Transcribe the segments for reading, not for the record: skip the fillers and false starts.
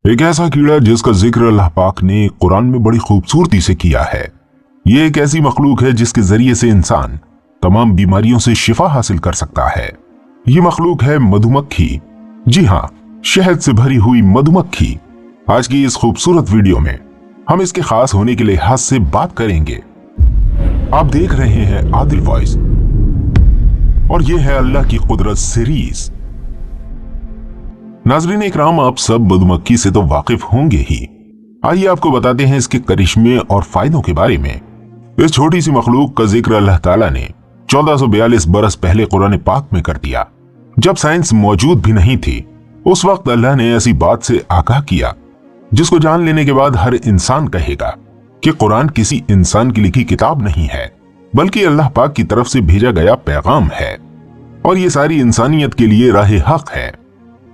एक ऐसा कीड़ा जिसका जिक्र अल्लाह पाक ने कुरान में बड़ी खूबसूरती से किया है। ये एक ऐसी मखलूक है जिसके जरिए से इंसान तमाम बीमारियों से शिफा हासिल कर सकता है। ये मखलूक है मधुमक्खी। जी हाँ, शहद से भरी हुई मधुमक्खी। आज की इस खूबसूरत वीडियो में हम इसके खास होने के लिहाज से बात करेंगे। आप देख रहे हैं आदिल वॉइस और ये है अल्लाह की कुदरत सीरीज। नाज़रीन इकराम, आप सब मधुमक्खी से तो वाकिफ होंगे ही। आइए आपको बताते हैं इसके करिश्मे और फायदों के बारे में। इस छोटी सी मखलूक का जिक्र अल्लाह ताला ने 1442 बरस पहले कुरान पाक में कर दिया। जब साइंस मौजूद भी नहीं थी, उस वक्त अल्लाह ने ऐसी बात से आगाह किया जिसको जान लेने के बाद हर इंसान कहेगा कि कुरान किसी इंसान की लिखी किताब नहीं है, बल्कि अल्लाह पाक की तरफ से भेजा गया पैगाम है और ये सारी इंसानियत के लिए राह हक है।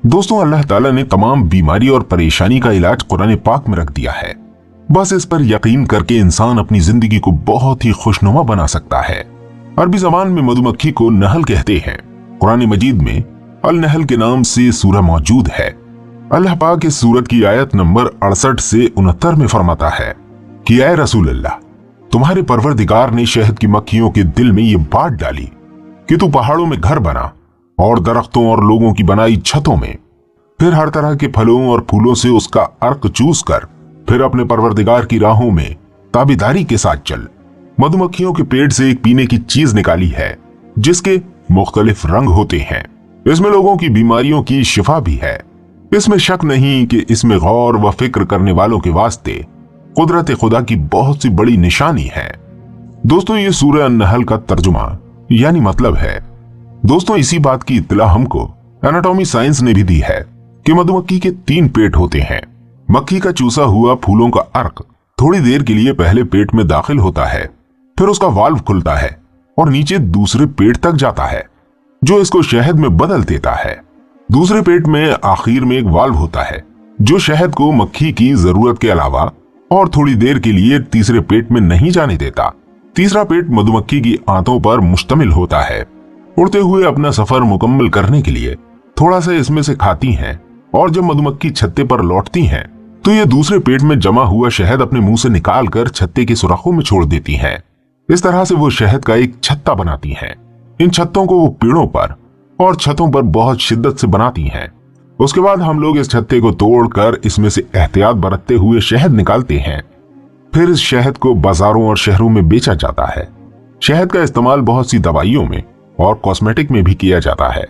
दोस्तों, अल्लाह ताला ने तमाम बीमारी और परेशानी का इलाज कुरान पाक में रख दिया है। बस इस पर यकीन करके इंसान अपनी जिंदगी को बहुत ही खुशनुमा बना सकता है। अरबी जबान में मधुमक्खी को नहल कहते हैं। कुरान मजीद में अल नहल के नाम से सूरह मौजूद है। अल्लाह पाक इस सूरत की आयत नंबर 68 से 69 में फरमाता है कि ऐ रसूल अल्लाह, तुम्हारे परवरदिगार ने शहद की मक्खियों के दिल में ये बात डाली कि तू पहाड़ों में घर बना और दरख्तों और लोगों की बनाई छतों में, फिर हर तरह के फलों और फूलों से उसका अर्क चूस कर फिर अपने परवरदिगार की राहों में ताबेदारी के साथ चल। मधुमक्खियों के पेट से एक पीने की चीज निकाली है जिसके मुख्तलिफ रंग होते हैं। इसमें लोगों की बीमारियों की शिफा भी है। इसमें शक नहीं कि इसमें गौर व फिक्र करने वालों के वास्ते कुदरत खुदा की बहुत सी बड़ी निशानी है। दोस्तों, ये सूरह अन-नहल का तर्जुमा यानी मतलब है। दोस्तों, इसी बात की इत्तला हमको एनाटॉमी साइंस ने भी दी है कि मधुमक्खी के 3 पेट होते हैं। मक्खी का चूसा हुआ फूलों का अर्क थोड़ी देर के लिए पहले पेट में दाखिल होता है, फिर उसका वाल्व खुलता है और नीचे दूसरे पेट तक जाता है जो इसको शहद में बदल देता है। दूसरे पेट में आखिर में एक वाल्व होता है जो शहद को मक्खी की जरूरत के अलावा और थोड़ी देर के लिए तीसरे पेट में नहीं जाने देता। तीसरा पेट मधुमक्खी की आंतों पर मुश्तमिल होता है। उड़ते हुए अपना सफर मुकम्मल करने के लिए थोड़ा सा इसमें से खाती हैं और जब मधुमक्खी छत्ते पर लौटती हैं तो ये दूसरे पेट में जमा हुआ शहद अपने मुंह से निकालकर छत्ते के सुराखों में छोड़ देती हैं। इस तरह से वो शहद का एक छत्ता बनाती हैं। इन छत्तों को वो पेड़ों पर और छतों पर बहुत शिद्दत से बनाती हैं। उसके बाद हम लोग इस छत्ते को तोड़कर इसमें से एहतियात बरतते हुए शहद निकालते हैं। फिर इस शहद को बाजारों और शहरों में बेचा जाता है। शहद का इस्तेमाल बहुत सी दवाइयों में और कॉस्मेटिक में भी किया जाता है।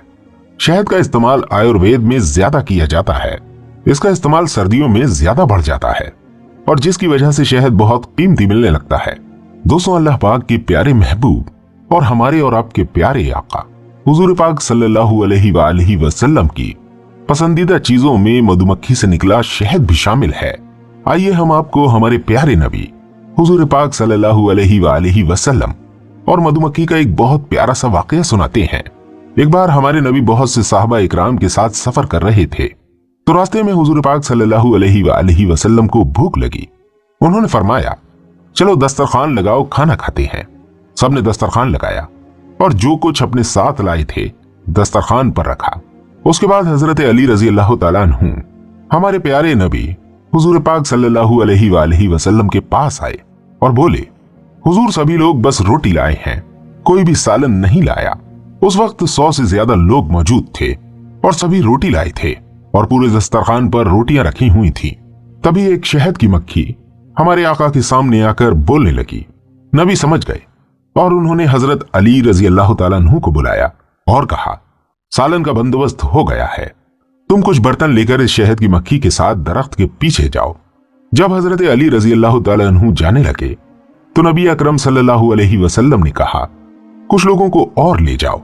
शहद का इस्तेमाल आयुर्वेद में ज्यादा किया जाता है। इसका इस्तेमाल सर्दियों में ज्यादा बढ़ जाता है और जिसकी वजह से शहद बहुत कीमती मिलने लगता है। दोस्तों, अल्लाह पाक के प्यारे महबूब और हमारे और आपके प्यारे आका हुजूर पाक सल्लल्लाहु अलैहि वसल्लम की पसंदीदा चीजों में मधुमक्खी से निकला शहद भी शामिल है। आइए हम आपको हमारे प्यारे नबी हुजूर पाक सल्लल्लाहु अलैहि वसल्लम और मधुमक्खी का एक बहुत प्यारा सा वाकया सुनाते हैं। एक बार हमारे नबी बहुत से साहबा इकराम के साथ सफर कर रहे थे तो रास्ते में हुजूर पाक सल्लल्लाहु अलैहि वसल्लम को भूख लगी। उन्होंने फरमाया, चलो दस्तरखान लगाओ, खाना खाते हैं। सबने दस्तरखान लगाया और जो कुछ अपने साथ लाए थे दस्तरखान पर रखा। उसके बाद हजरत अली रजी अल्लाह तआला अन्हु हमारे प्यारे नबी हुजूर पाक सल्लल्लाहु अलैहि वसल्लम के पास आए और बोले, हुजूर सभी लोग बस रोटी लाए हैं, कोई भी सालन नहीं लाया। उस वक्त 100 से ज्यादा लोग मौजूद थे और सभी रोटी लाए थे और पूरे दस्तरखान पर रोटियां रखी हुई थी। तभी एक शहद की मक्खी हमारे आका के सामने आकर बोलने लगी। नबी समझ गए और उन्होंने हजरत अली रजी अल्लाह तआला अन्हु को बुलाया और कहा, सालन का बंदोबस्त हो गया है, तुम कुछ बर्तन लेकर इस शहद की मक्खी के साथ दरख्त के पीछे जाओ। जब हजरत अली रजी अल्लाह तआला अन्हु जाने लगे तो नबी अकरम सल्लल्लाहु अलैहि वसल्लम ने कहा, कुछ लोगों को और ले जाओ,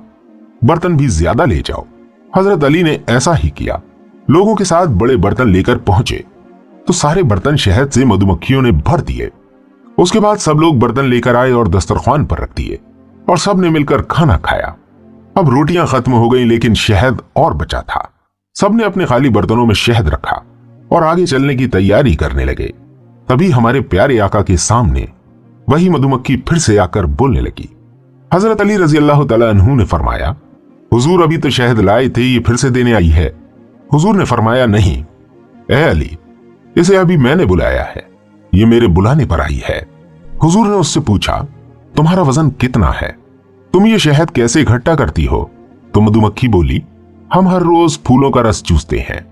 बर्तन भी ज्यादा ले जाओ। हजरत अली ने ऐसा ही किया। लोगों के साथ बड़े बर्तन लेकर पहुंचे तो सारे बर्तन शहद से मधुमक्खियों ने भर दिए। उसके बाद सब लोग बर्तन लेकर आए और दस्तरखान पर रख दिए और सब ने मिलकर खाना खाया। अब रोटियां खत्म हो गई लेकिन शहद और बचा था। सबने अपने खाली बर्तनों में शहद रखा और आगे चलने की तैयारी करने लगे। तभी हमारे प्यारे आका के सामने वही मधुमक्खी फिर से आकर बोलने लगी। हजरत अली रजी अल्लाह तआला अन्हु ने फरमाया, हुजूर अभी तो शहद लाए थे, ये फिर से देने आई है। हुजूर ने फरमाया, नहीं ए अली, इसे अभी मैंने बुलाया है, ये मेरे बुलाने पर आई है। हुजूर ने उससे पूछा, तुम्हारा वजन कितना है? तुम ये शहद कैसे इकट्ठा करती हो? तो मधुमक्खी बोली, हम हर रोज फूलों का रस चूसते हैं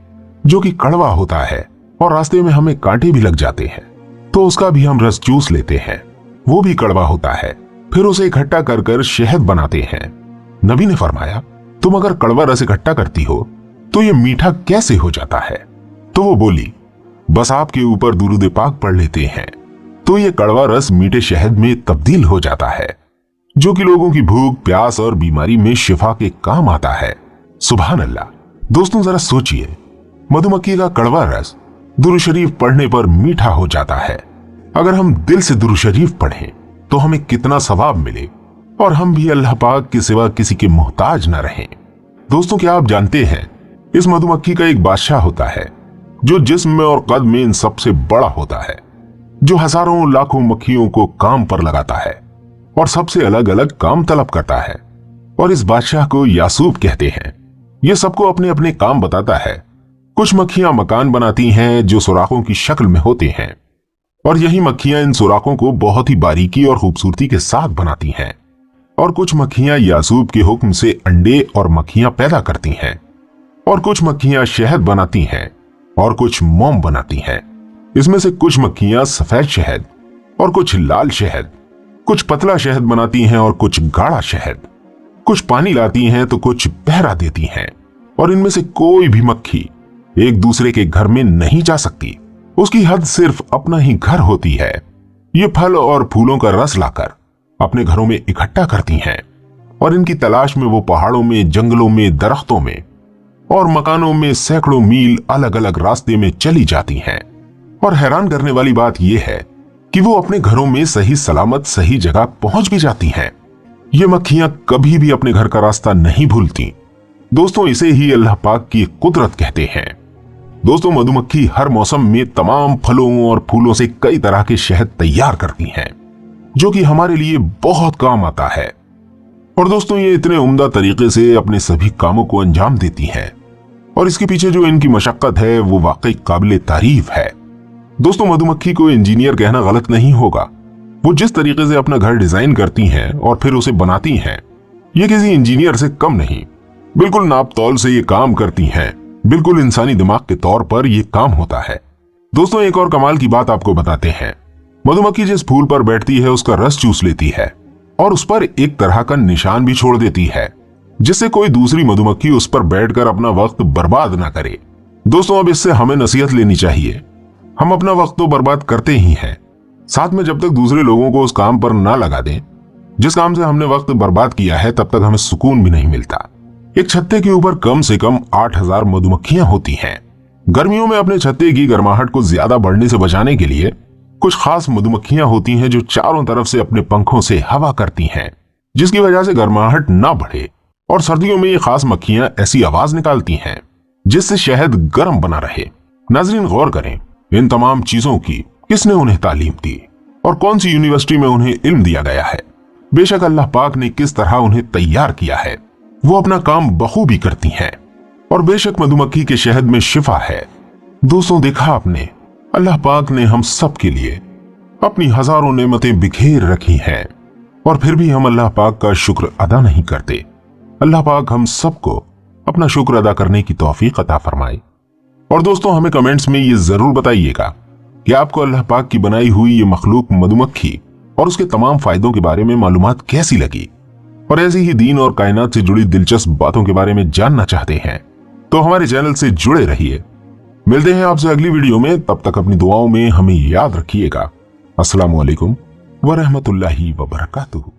जो कि कड़वा होता है और रास्ते में हमें कांटे भी लग जाते हैं, तो उसका भी हम रस चूस लेते हैं, वो भी कड़वा होता है, फिर उसे इकट्ठा कर कर शहद बनाते हैं। नबी ने फरमाया, तुम अगर कड़वा रस इकट्ठा करती हो तो ये मीठा कैसे हो जाता है? तो वो बोली, बस आपके ऊपर दुरूद पाक पढ़ लेते हैं तो ये कड़वा रस मीठे शहद में तब्दील हो जाता है, जो कि लोगों की भूख, प्यास और बीमारी में शिफा के काम आता है। सुभान अल्लाह। दोस्तों जरा सोचिए, मधुमक्खी का कड़वा रस दुरूद शरीफ पढ़ने पर मीठा हो जाता है। अगर हम दिल से दुरूद शरीफ पढ़ें तो हमें कितना सवाब मिले और हम भी अल्लाह पाक के सिवा किसी के मोहताज न रहें। दोस्तों क्या आप जानते हैं, इस मधुमक्खी का एक बादशाह होता है जो जिस्म में और कद में इन सबसे बड़ा होता है, जो हजारों लाखों मक्खियों को काम पर लगाता है और सबसे अलग अलग काम तलब करता है। और इस बादशाह को यासूब कहते हैं। ये सबको अपने अपने काम बताता है। कुछ मक्खियां मकान बनाती हैं जो सुराखों की शक्ल में होते हैं, और यही मक्खियां इन सुराखों को बहुत ही बारीकी और खूबसूरती के साथ बनाती हैं। और कुछ मक्खियां यासूब के हुक्म से अंडे और मक्खियां पैदा करती हैं, और कुछ मक्खियां शहद बनाती हैं और कुछ मोम बनाती हैं। इसमें से कुछ मक्खियां सफेद शहद और कुछ लाल शहद, कुछ पतला शहद बनाती हैं और कुछ गाढ़ा शहद, कुछ पानी लाती हैं तो कुछ पहरा देती हैं। और इनमें से कोई भी मक्खी एक दूसरे के घर में नहीं जा सकती, उसकी हद सिर्फ अपना ही घर होती है। ये फल और फूलों का रस लाकर अपने घरों में इकट्ठा करती हैं, और इनकी तलाश में वो पहाड़ों में, जंगलों में, दरख्तों में और मकानों में सैकड़ों मील अलग अलग रास्ते में चली जाती हैं। और हैरान करने वाली बात यह है कि वो अपने घरों में सही सलामत सही जगह पहुंच भी जाती हैं। ये मक्खियां कभी भी अपने घर का रास्ता नहीं भूलती। दोस्तों इसे ही अल्लाह पाक की कुदरत कहते हैं। दोस्तों मधुमक्खी हर मौसम में तमाम फलों और फूलों से कई तरह के शहद तैयार करती हैं, जो कि हमारे लिए बहुत काम आता है। और दोस्तों ये इतने उम्दा तरीके से अपने सभी कामों को अंजाम देती हैं, और इसके पीछे जो इनकी मशक्कत है वो वाकई काबिल तारीफ है। दोस्तों मधुमक्खी को इंजीनियर कहना गलत नहीं होगा। वो जिस तरीके से अपना घर डिजाइन करती हैं और फिर उसे बनाती हैं, ये किसी इंजीनियर से कम नहीं, बिल्कुल नाप तौल से ये काम करती हैं। बिल्कुल इंसानी दिमाग के तौर पर यह काम होता है। दोस्तों एक और कमाल की बात आपको बताते हैं। मधुमक्खी जिस फूल पर बैठती है उसका रस चूस लेती है और उस पर एक तरह का निशान भी छोड़ देती है, जिससे कोई दूसरी मधुमक्खी उस पर बैठकर अपना वक्त बर्बाद ना करे। दोस्तों अब इससे हमें नसीहत लेनी चाहिए। हम अपना वक्त तो बर्बाद करते ही हैं, साथ में जब तक दूसरे लोगों को उस काम पर ना लगा दें जिस काम से हमने वक्त बर्बाद किया है, तब तक हमें सुकून भी नहीं मिलता। एक छत्ते के ऊपर कम से कम 8000 मधुमक्खियां होती हैं। गर्मियों में अपने छत्ते की गर्माहट को ज्यादा बढ़ने से बचाने के लिए कुछ खास मधुमक्खियां होती हैं जो चारों तरफ से अपने पंखों से हवा करती हैं, जिसकी वजह से गर्माहट ना बढ़े। और सर्दियों में ये खास मक्खियां ऐसी आवाज निकालती हैं जिससे शहद गर्म बना रहे। नाजरीन गौर करें, इन तमाम चीजों की किसने उन्हें तालीम दी और कौन सी यूनिवर्सिटी में उन्हें इल्म दिया गया है? बेशक अल्लाह पाक ने किस तरह उन्हें तैयार किया है, वो अपना काम बखूबी करती हैं। और बेशक मधुमक्खी के शहद में शिफा है। दोस्तों देखा आपने, अल्लाह पाक ने हम सब के लिए अपनी हजारों नेमतें बिखेर रखी हैं, और फिर भी हम अल्लाह पाक का शुक्र अदा नहीं करते। अल्लाह पाक हम सबको अपना शुक्र अदा करने की तौफीक अता फरमाए। और दोस्तों हमें कमेंट्स में ये जरूर बताइएगा कि आपको अल्लाह पाक की बनाई हुई ये मखलूक मधुमक्खी और उसके तमाम फायदों के बारे में मालूमात कैसी लगी। और ऐसी ही दीन और कायनात से जुड़ी दिलचस्प बातों के बारे में जानना चाहते हैं तो हमारे चैनल से जुड़े रहिए। मिलते हैं आपसे अगली वीडियो में, तब तक अपनी दुआओं में हमें याद रखिएगा। अस्सलामु अलैकुम व रहमतुल्लाहि व बरकातुहू।